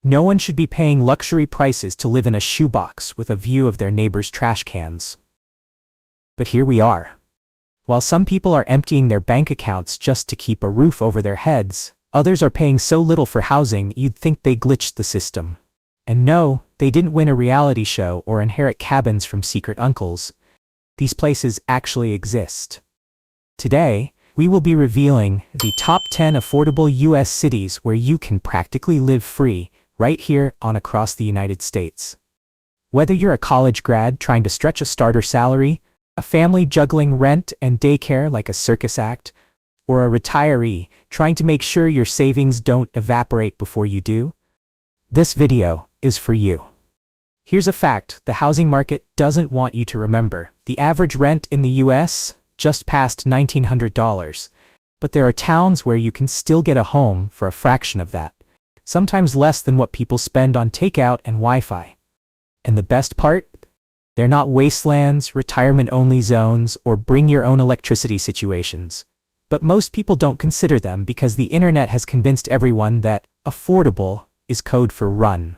No one should be paying luxury prices to live in a shoebox with a view of their neighbor's trash cans. But here we are. While some people are emptying their bank accounts just to keep a roof over their heads, others are paying so little for housing you'd think they glitched the system. And no, they didn't win a reality show or inherit cabins from secret uncles. These places actually exist. Today, we will be revealing the top 10 affordable U.S. cities where you can practically live free, right here on across the United States. Whether you're a college grad trying to stretch a starter salary, a family juggling rent and daycare like a circus act, or a retiree trying to make sure your savings don't evaporate before you do, this video is for you. Here's a fact the housing market doesn't want you to remember. The average rent in the U.S. just passed $1,900, but there are towns where you can still get a home for a fraction of that, sometimes less than what people spend on takeout and Wi-Fi. And the best part? They're not wastelands, retirement-only zones, or bring-your-own electricity situations. But most people don't consider them because the internet has convinced everyone that affordable is code for run.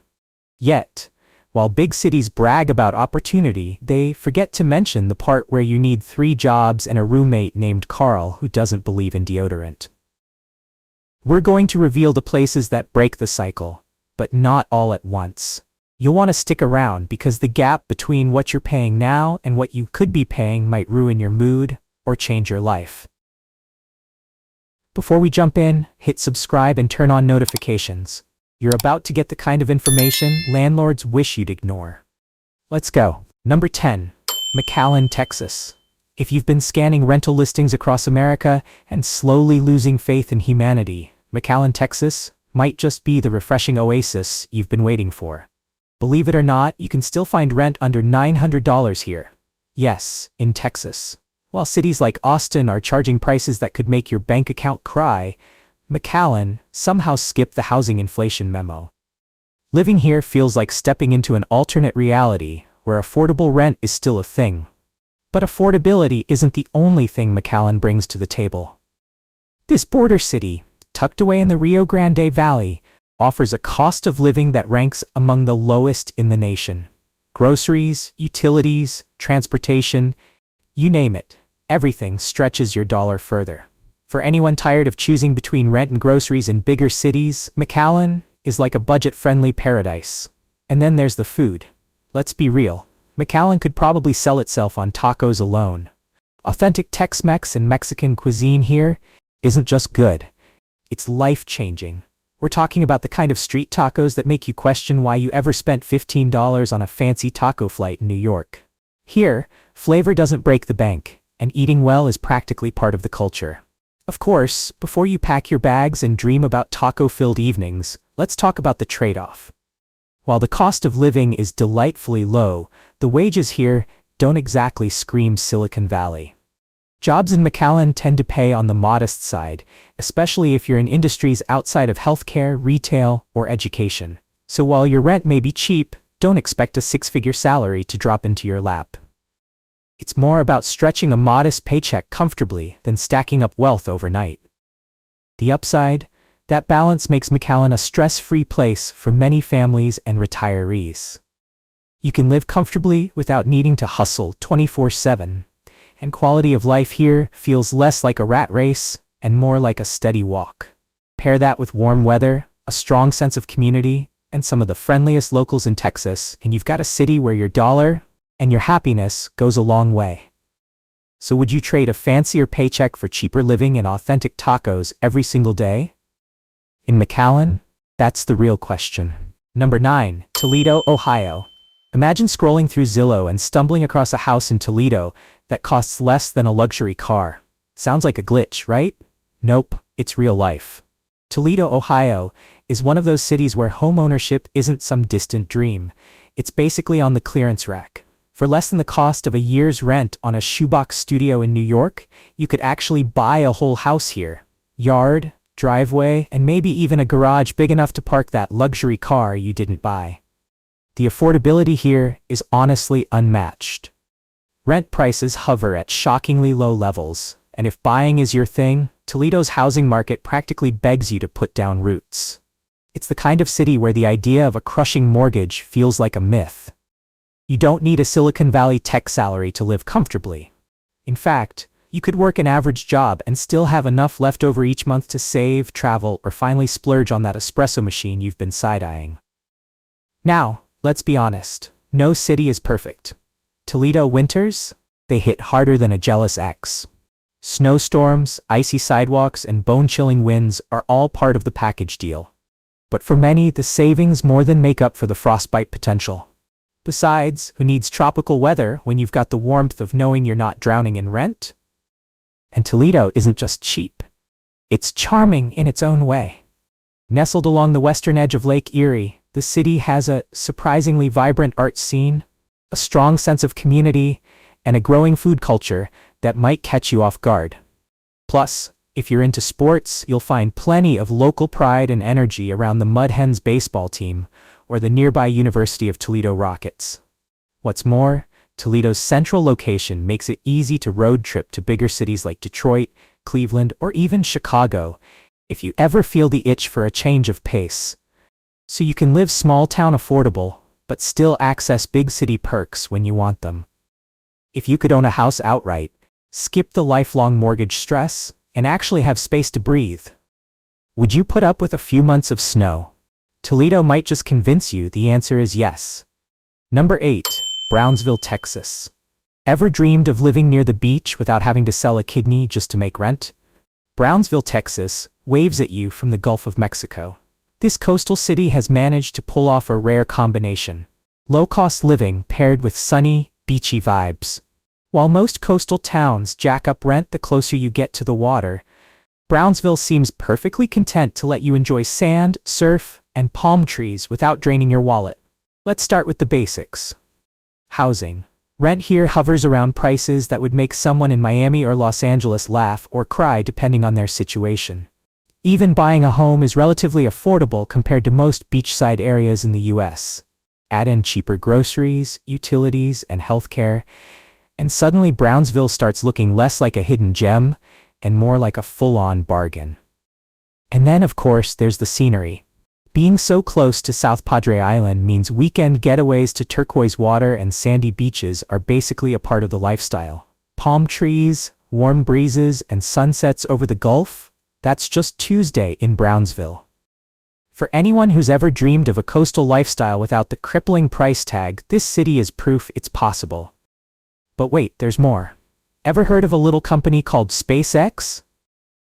Yet, while big cities brag about opportunity, they forget to mention the part where you need 3 jobs and a roommate named Carl who doesn't believe in deodorant. We're going to reveal the places that break the cycle, but not all at once. You'll want to stick around because the gap between what you're paying now and what you could be paying might ruin your mood or change your life. Before we jump in, hit subscribe and turn on notifications. You're about to get the kind of information landlords wish you'd ignore. Let's go. Number 10. McAllen, Texas. If you've been scanning rental listings across America and slowly losing faith in humanity, McAllen, Texas might just be the refreshing oasis you've been waiting for. Believe it or not, you can still find rent under $900 here. Yes, in Texas. While cities like Austin are charging prices that could make your bank account cry, McAllen somehow skipped the housing inflation memo. Living here feels like stepping into an alternate reality where affordable rent is still a thing. But affordability isn't the only thing McAllen brings to the table. This border city, tucked away in the Rio Grande Valley, offers a cost of living that ranks among the lowest in the nation. Groceries, utilities, transportation, you name it, everything stretches your dollar further. For anyone tired of choosing between rent and groceries in bigger cities, McAllen is like a budget-friendly paradise. And then there's the food. Let's be real, McAllen could probably sell itself on tacos alone. Authentic Tex-Mex and Mexican cuisine here isn't just good, it's life-changing. We're talking about the kind of street tacos that make you question why you ever spent $15 on a fancy taco flight in New York. Here, flavor doesn't break the bank, and eating well is practically part of the culture. Of course, before you pack your bags and dream about taco-filled evenings, let's talk about the trade-off. While the cost of living is delightfully low, the wages here don't exactly scream Silicon Valley. Jobs in McAllen tend to pay on the modest side, especially if you're in industries outside of healthcare, retail, or education. So while your rent may be cheap, don't expect a 6-figure salary to drop into your lap. It's more about stretching a modest paycheck comfortably than stacking up wealth overnight. The upside? That balance makes McAllen a stress-free place for many families and retirees. You can live comfortably without needing to hustle 24/7. And quality of life here feels less like a rat race and more like a steady walk. Pair that with warm weather, a strong sense of community, and some of the friendliest locals in Texas, and you've got a city where your dollar and your happiness goes a long way. So would you trade a fancier paycheck for cheaper living and authentic tacos every single day? In McAllen, that's the real question. Number 9. Toledo, Ohio. Imagine scrolling through Zillow and stumbling across a house in Toledo that costs less than a luxury car. Sounds like a glitch, right? Nope, it's real life. Toledo, Ohio is one of those cities where homeownership isn't some distant dream. It's basically on the clearance rack. For less than the cost of a year's rent on a shoebox studio in New York, you could actually buy a whole house here. Yard, driveway, and maybe even a garage big enough to park that luxury car you didn't buy. The affordability here is honestly unmatched. Rent prices hover at shockingly low levels, and if buying is your thing, Toledo's housing market practically begs you to put down roots. It's the kind of city where the idea of a crushing mortgage feels like a myth. You don't need a Silicon Valley tech salary to live comfortably. In fact, you could work an average job and still have enough left over each month to save, travel, or finally splurge on that espresso machine you've been side-eyeing. Now, let's be honest, no city is perfect. Toledo winters? They hit harder than a jealous ex. Snowstorms, icy sidewalks, and bone-chilling winds are all part of the package deal. But for many, the savings more than make up for the frostbite potential. Besides, who needs tropical weather when you've got the warmth of knowing you're not drowning in rent? And Toledo isn't just cheap. It's charming in its own way. Nestled along the western edge of Lake Erie, the city has a surprisingly vibrant art scene, a strong sense of community, and a growing food culture that might catch you off guard. Plus, if you're into sports, you'll find plenty of local pride and energy around the Mud Hens baseball team or the nearby University of Toledo Rockets. What's more, Toledo's central location makes it easy to road trip to bigger cities like Detroit, Cleveland, or even Chicago if you ever feel the itch for a change of pace. So you can live small-town affordable, but still access big city perks when you want them. If you could own a house outright, skip the lifelong mortgage stress, and actually have space to breathe, would you put up with a few months of snow? Toledo might just convince you the answer is yes. Number 8. Brownsville, Texas. Ever dreamed of living near the beach without having to sell a kidney just to make rent? Brownsville, Texas, waves at you from the Gulf of Mexico. This coastal city has managed to pull off a rare combination: low-cost living paired with sunny, beachy vibes. While most coastal towns jack up rent the closer you get to the water, Brownsville seems perfectly content to let you enjoy sand, surf, and palm trees without draining your wallet. Let's start with the basics. Housing. Rent here hovers around prices that would make someone in Miami or Los Angeles laugh or cry depending on their situation. Even buying a home is relatively affordable compared to most beachside areas in the US. Add in cheaper groceries, utilities, and healthcare, and suddenly Brownsville starts looking less like a hidden gem and more like a full-on bargain. And then, of course, there's the scenery. Being so close to South Padre Island means weekend getaways to turquoise water and sandy beaches are basically a part of the lifestyle. Palm trees, warm breezes, and sunsets over the Gulf? That's just Tuesday in Brownsville. For anyone who's ever dreamed of a coastal lifestyle without the crippling price tag, this city is proof it's possible. But wait, there's more. Ever heard of a little company called SpaceX?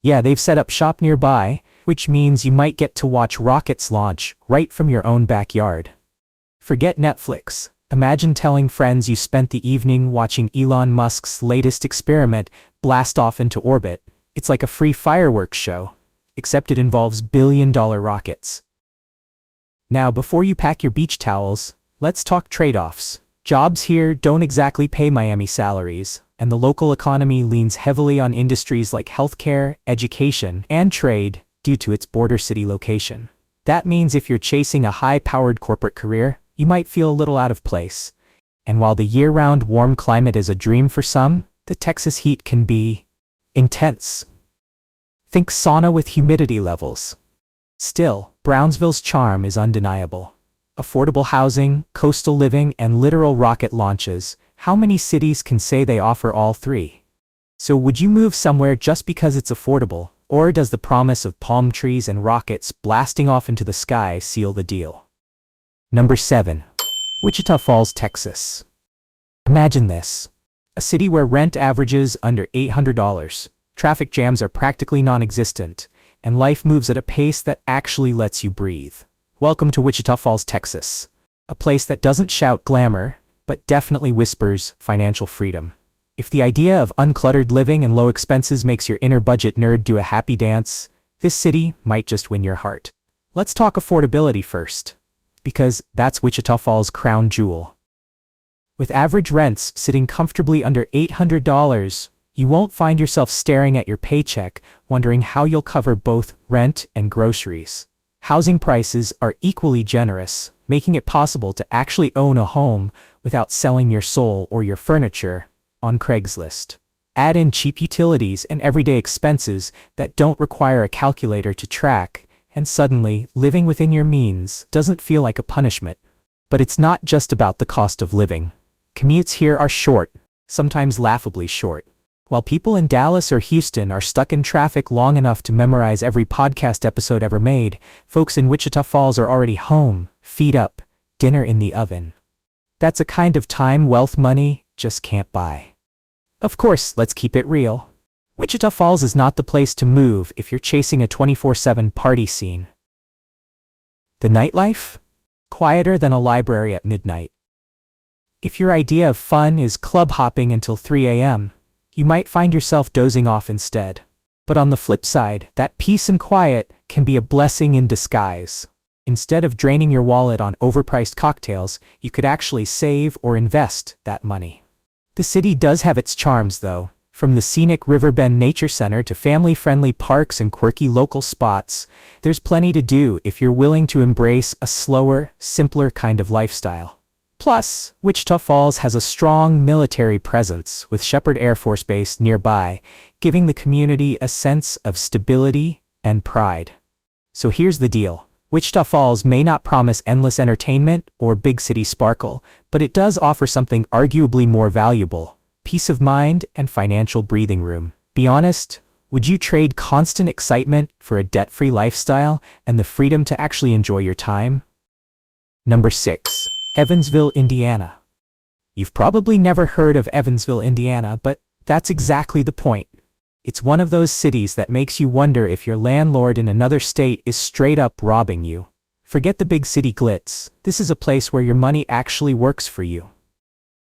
Yeah, they've set up shop nearby, which means you might get to watch rockets launch right from your own backyard. Forget Netflix. Imagine telling friends you spent the evening watching Elon Musk's latest experiment blast off into orbit. It's like a free fireworks show, except it involves billion-dollar rockets. Now, before you pack your beach towels, let's talk trade-offs. Jobs here don't exactly pay Miami salaries, and the local economy leans heavily on industries like healthcare, education, and trade due to its border city location. That means if you're chasing a high-powered corporate career, you might feel a little out of place. And while the year-round warm climate is a dream for some, the Texas heat can be intense. Think sauna with humidity levels. Still, Brownsville's charm is undeniable. Affordable housing, coastal living, and literal rocket launches. How many cities can say they offer all three? So would you move somewhere just because it's affordable, or does the promise of palm trees and rockets blasting off into the sky seal the deal? Number 7. Wichita Falls, Texas. Imagine this. A city where rent averages under $800, traffic jams are practically non-existent, and life moves at a pace that actually lets you breathe. Welcome to Wichita Falls, Texas. A place that doesn't shout glamour, but definitely whispers financial freedom. If the idea of uncluttered living and low expenses makes your inner budget nerd do a happy dance, this city might just win your heart. Let's talk affordability first, because that's Wichita Falls' crown jewel. With average rents sitting comfortably under $800, you won't find yourself staring at your paycheck wondering how you'll cover both rent and groceries. Housing prices are equally generous, making it possible to actually own a home without selling your soul or your furniture on Craigslist. Add in cheap utilities and everyday expenses that don't require a calculator to track, and suddenly, living within your means doesn't feel like a punishment. But it's not just about the cost of living. Commutes here are short, sometimes laughably short. While people in Dallas or Houston are stuck in traffic long enough to memorize every podcast episode ever made, folks in Wichita Falls are already home, feet up, dinner in the oven. That's a kind of time wealth money just can't buy. Of course, let's keep it real. Wichita Falls is not the place to move if you're chasing a 24/7 party scene. The nightlife? Quieter than a library at midnight. If your idea of fun is club hopping until 3 a.m., you might find yourself dozing off instead. But on the flip side, that peace and quiet can be a blessing in disguise. Instead of draining your wallet on overpriced cocktails, you could actually save or invest that money. The city does have its charms, though. From the scenic Riverbend Nature Center to family-friendly parks and quirky local spots, there's plenty to do if you're willing to embrace a slower, simpler kind of lifestyle. Plus, Wichita Falls has a strong military presence with Shepherd Air Force Base nearby, giving the community a sense of stability and pride. So here's the deal. Wichita Falls may not promise endless entertainment or big city sparkle, but it does offer something arguably more valuable: peace of mind and financial breathing room. Be honest, would you trade constant excitement for a debt-free lifestyle and the freedom to actually enjoy your time? Number 6. Evansville, Indiana. You've probably never heard of Evansville, Indiana, but that's exactly the point. It's one of those cities that makes you wonder if your landlord in another state is straight up robbing you. Forget the big city glitz. This is a place where your money actually works for you.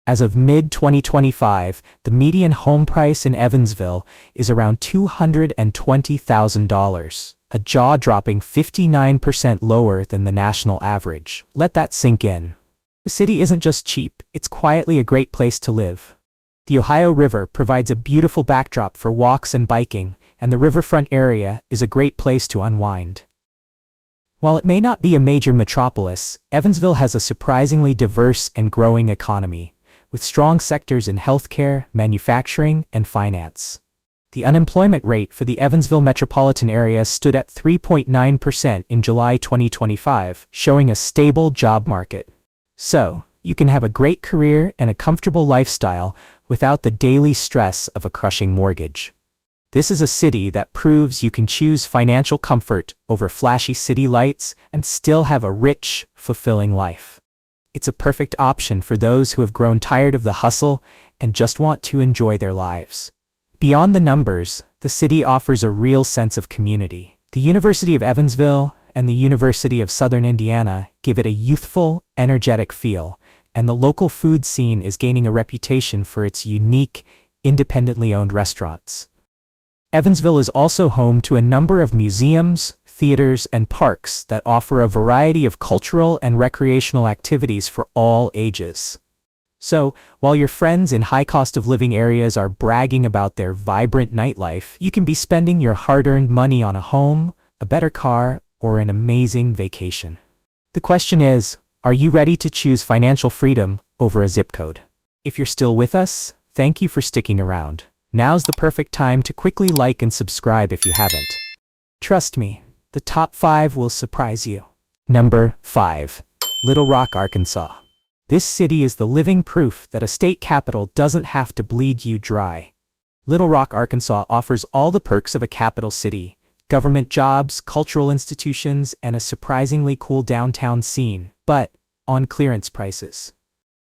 As of mid-2025, the median home price in Evansville is around $220,000, a jaw-dropping 59% lower than the national average. Let that sink in. The city isn't just cheap, it's quietly a great place to live. The Ohio River provides a beautiful backdrop for walks and biking, and the riverfront area is a great place to unwind. While it may not be a major metropolis, Evansville has a surprisingly diverse and growing economy, with strong sectors in healthcare, manufacturing, and finance. The unemployment rate for the Evansville metropolitan area stood at 3.9% in July 2025, showing a stable job market. So, you can have a great career and a comfortable lifestyle without the daily stress of a crushing mortgage. This is a city that proves you can choose financial comfort over flashy city lights and still have a rich, fulfilling life. It's a perfect option for those who have grown tired of the hustle and just want to enjoy their lives. Beyond the numbers, the city offers a real sense of community. The University of Evansville and the University of Southern Indiana give it a youthful, energetic feel, and the local food scene is gaining a reputation for its unique, independently owned restaurants. Evansville is also home to a number of museums, theaters, and parks that offer a variety of cultural and recreational activities for all ages. So, while your friends in high-cost-of-living areas are bragging about their vibrant nightlife, you can be spending your hard-earned money on a home, a better car, or an amazing vacation. The question is, are you ready to choose financial freedom over a zip code? If you're still with us, thank you for sticking around. Now's the perfect time to quickly like and subscribe if you haven't. Trust me, the top 5 will surprise you. Number 5. Little Rock, Arkansas. This city is the living proof that a state capital doesn't have to bleed you dry. Little Rock, Arkansas offers all the perks of a capital city: government jobs, cultural institutions, and a surprisingly cool downtown scene, but on clearance prices.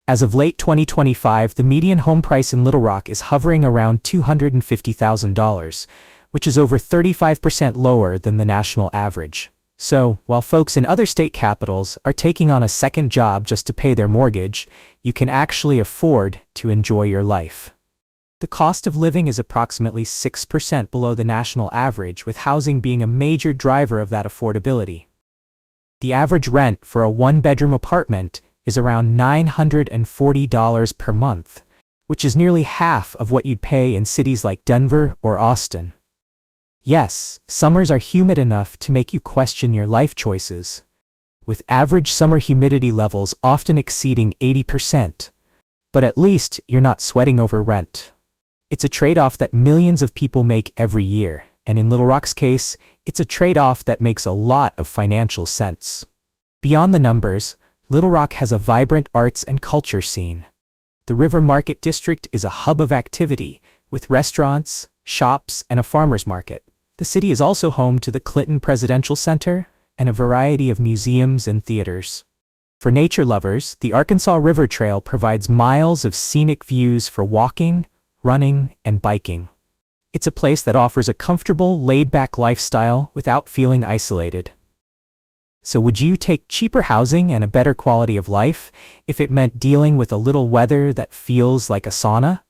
As of late 2025, the median home price in Little Rock is hovering around $250,000, which is over 35% lower than the national average. So, while folks in other state capitals are taking on a second job just to pay their mortgage, you can actually afford to enjoy your life. The cost of living is approximately 6% below the national average, with housing being a major driver of that affordability. The average rent for a one-bedroom apartment is around $940 per month, which is nearly half of what you'd pay in cities like Denver or Austin. Yes, summers are humid enough to make you question your life choices, with average summer humidity levels often exceeding 80%. But at least you're not sweating over rent. It's a trade-off that millions of people make every year, and in Little Rock's case, It's a trade-off that makes a lot of financial sense. Beyond the numbers, Little Rock has a vibrant arts and culture scene. The River Market District is a hub of activity, with restaurants, shops, and a farmer's market. The city is also home to the Clinton Presidential Center and a variety of museums and theaters. For nature lovers, the Arkansas River Trail provides miles of scenic views for walking, running, and biking. It's a place that offers a comfortable, laid-back lifestyle without feeling isolated. So would you take cheaper housing and a better quality of life if it meant dealing with a little weather that feels like a sauna?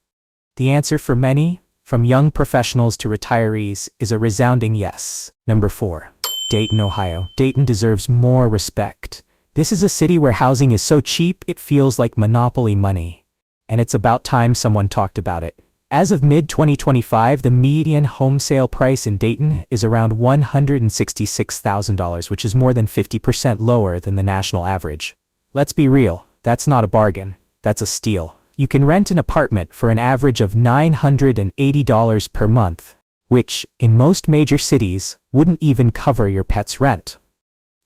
The answer for many, from young professionals to retirees, is a resounding yes. Number 4. Dayton, Ohio. Dayton deserves more respect. This is a city where housing is so cheap it feels like monopoly money. And it's about time someone talked about it. As of mid-2025, the median home sale price in Dayton is around $166,000, which is more than 50% lower than the national average. Let's be real, that's not a bargain, that's a steal. You can rent an apartment for an average of $980 per month, which, in most major cities, wouldn't even cover your pet's rent.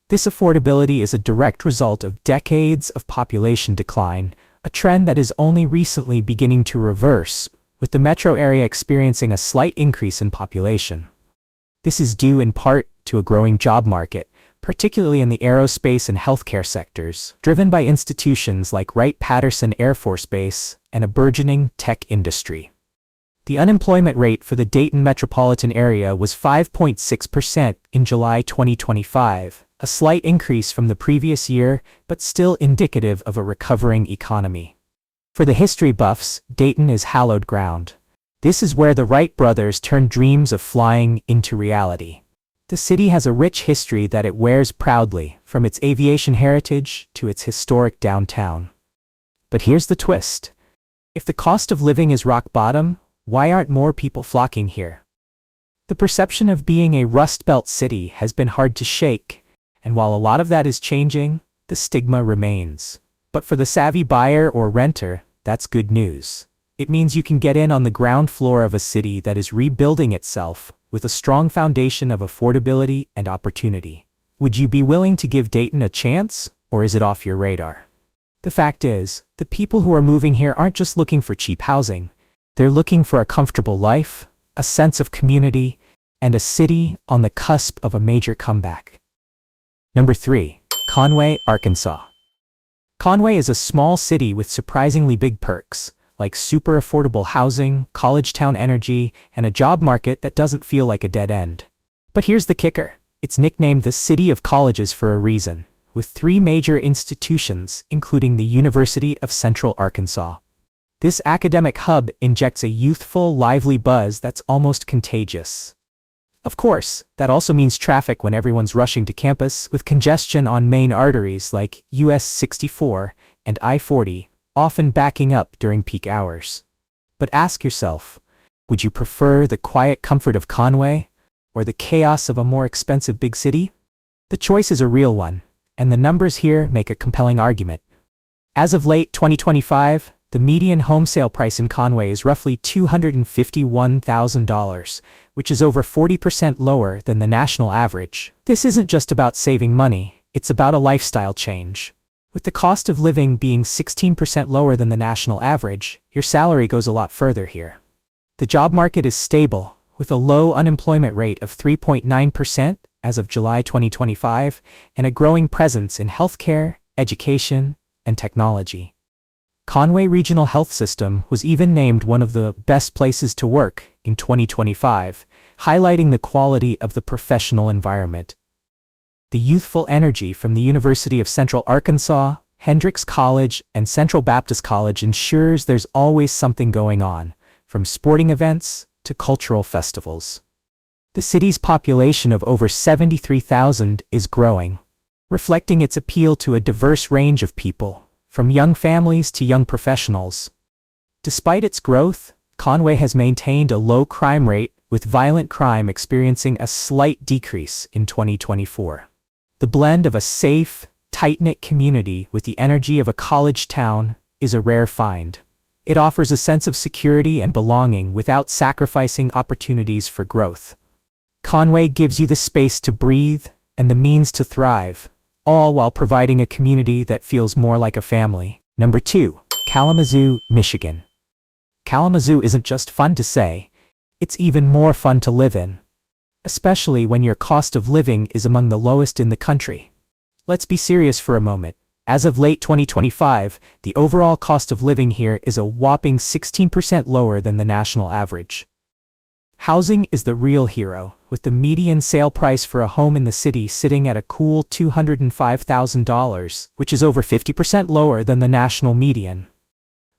This affordability is a direct result of decades of population decline, a trend that is only recently beginning to reverse, with the metro area experiencing a slight increase in population. This is due in part to a growing job market, particularly in the aerospace and healthcare sectors, driven by institutions like Wright-Patterson Air Force Base and a burgeoning tech industry. The unemployment rate for the Dayton metropolitan area was 5.6% in July 2025, a slight increase from the previous year, but still indicative of a recovering economy. For the history buffs, Dayton is hallowed ground. This is where the Wright brothers turned dreams of flying into reality. The city has a rich history that it wears proudly, from its aviation heritage to its historic downtown. But here's the twist. If the cost of living is rock bottom, why aren't more people flocking here? The perception of being a Rust Belt city has been hard to shake, and while a lot of that is changing, the stigma remains. But for the savvy buyer or renter, that's good news. It means you can get in on the ground floor of a city that is rebuilding itself with a strong foundation of affordability and opportunity. Would you be willing to give Dayton a chance, or is it off your radar? The fact is, the people who are moving here aren't just looking for cheap housing. They're looking for a comfortable life, a sense of community, and a city on the cusp of a major comeback. Number 3. Conway, Arkansas. Conway is a small city with surprisingly big perks, like super affordable housing, college town energy, and a job market that doesn't feel like a dead end. But here's the kicker. It's nicknamed the City of Colleges for a reason, with 3 major institutions, including the University of Central Arkansas. This academic hub injects a youthful, lively buzz that's almost contagious. Of course, that also means traffic when everyone's rushing to campus, with congestion on main arteries like US 64 and I-40, often backing up during peak hours. But ask yourself, would you prefer the quiet comfort of Conway or the chaos of a more expensive big city? The choice is a real one, and the numbers here make a compelling argument. As of late 2025, the median home sale price in Conway is roughly $251,000, which is over 40% lower than the national average. This isn't just about saving money, it's about a lifestyle change. With the cost of living being 16% lower than the national average, your salary goes a lot further here. The job market is stable, with a low unemployment rate of 3.9% as of July 2025, and a growing presence in healthcare, education, and technology. Conway Regional Health System was even named one of the best places to work in 2025, highlighting the quality of the professional environment. The youthful energy from the University of Central Arkansas, Hendrix College, and Central Baptist College ensures there's always something going on, from sporting events to cultural festivals. The city's population of over 73,000 is growing, reflecting its appeal to a diverse range of people, from young families to young professionals. Despite its growth, Conway has maintained a low crime rate, with violent crime experiencing a slight decrease in 2024. The blend of a safe, tight-knit community with the energy of a college town is a rare find. It offers a sense of security and belonging without sacrificing opportunities for growth. Conway gives you the space to breathe and the means to thrive, all while providing a community that feels more like a family. Number 2. Kalamazoo, Michigan. Kalamazoo isn't just fun to say, it's even more fun to live in, especially when your cost of living is among the lowest in the country. Let's be serious for a moment. As of late 2025, the overall cost of living here is a whopping 16% lower than the national average. Housing is the real hero, with the median sale price for a home in the city sitting at a cool $205,000, which is over 50% lower than the national median.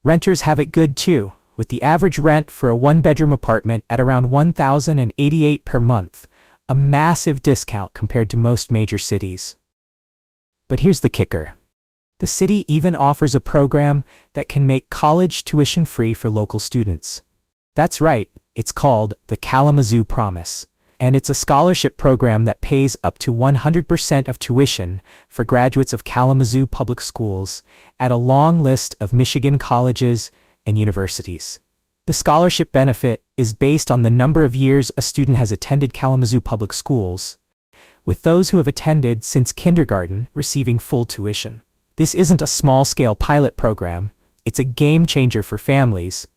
Renters have it good too, with the average rent for a one-bedroom apartment at around $1,088 per month, a massive discount compared to most major cities. But here's the kicker. The city even offers a program that can make college tuition free for local students. That's right, it's called the Kalamazoo Promise, and it's a scholarship program that pays up to 100% of tuition for graduates of Kalamazoo public schools at a long list of Michigan colleges and universities. The scholarship benefit is based on the number of years a student has attended Kalamazoo public schools, with those who have attended since kindergarten receiving full tuition. This isn't a small-scale pilot program, it's a game-changer for families,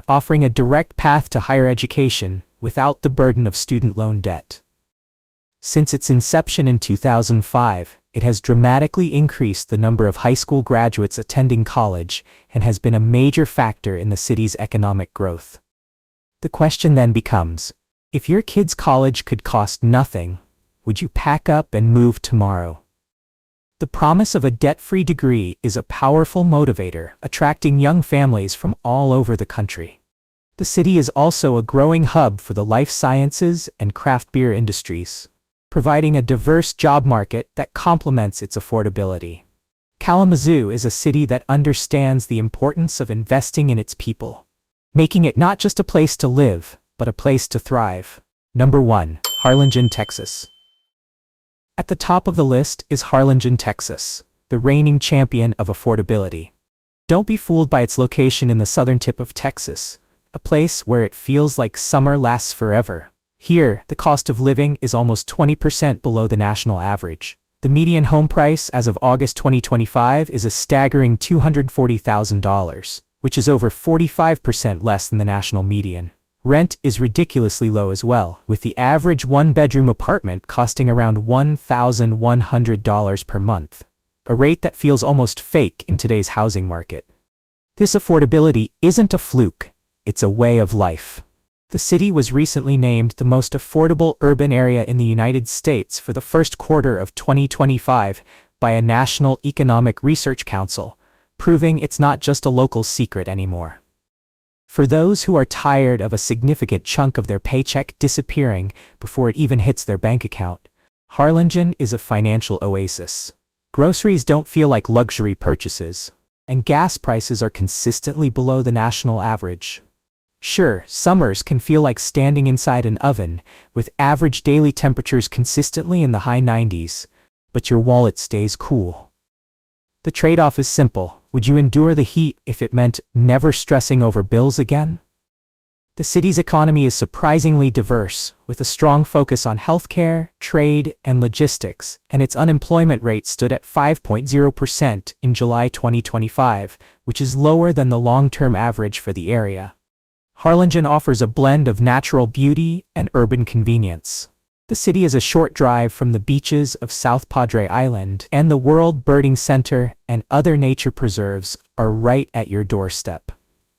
offering a direct path to higher education without the burden of student loan debt. Since its inception in 2005, it has dramatically increased the number of high school graduates attending college and has been a major factor in the city's economic growth. The question then becomes, if your kid's college could cost nothing, would you pack up and move tomorrow? The promise of a debt-free degree is a powerful motivator, attracting young families from all over the country. The city is also a growing hub for the life sciences and craft beer industries, providing a diverse job market that complements its affordability. Kalamazoo is a city that understands the importance of investing in its people, making it not just a place to live, but a place to thrive. Number 1. Harlingen, Texas. At the top of the list is Harlingen, Texas, the reigning champion of affordability. Don't be fooled by its location in the southern tip of Texas, a place where it feels like summer lasts forever. Here, the cost of living is almost 20% below the national average. The median home price as of August 2025 is a staggering $240,000, which is over 45% less than the national median. Rent is ridiculously low as well, with the average one-bedroom apartment costing around $1,100 per month, a rate that feels almost fake in today's housing market. This affordability isn't a fluke, it's a way of life. The city was recently named the most affordable urban area in the United States for the first quarter of 2025 by a National Economic Research Council, proving it's not just a local secret anymore. For those who are tired of a significant chunk of their paycheck disappearing before it even hits their bank account, Harlingen is a financial oasis. Groceries don't feel like luxury purchases, and gas prices are consistently below the national average. Sure, summers can feel like standing inside an oven, with average daily temperatures consistently in the high 90s, but your wallet stays cool. The trade-off is simple. Would you endure the heat if it meant never stressing over bills again? The city's economy is surprisingly diverse, with a strong focus on healthcare, trade, and logistics, and its unemployment rate stood at 5.0% in July 2025, which is lower than the long-term average for the area. Harlingen offers a blend of natural beauty and urban convenience. The city is a short drive from the beaches of South Padre Island, and the World Birding Center and other nature preserves are right at your doorstep.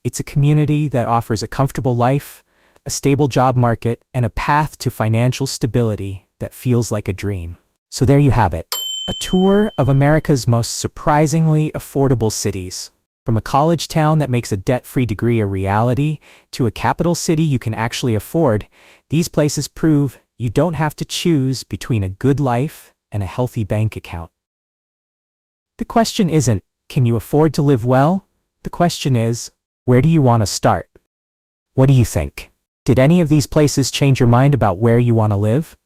It's a community that offers a comfortable life, a stable job market, and a path to financial stability that feels like a dream. So there you have it, a tour of America's most surprisingly affordable cities. From a college town that makes a debt-free degree a reality, to a capital city you can actually afford, these places prove you don't have to choose between a good life and a healthy bank account. The question isn't, can you afford to live well? The question is, where do you want to start? What do you think? Did any of these places change your mind about where you want to live?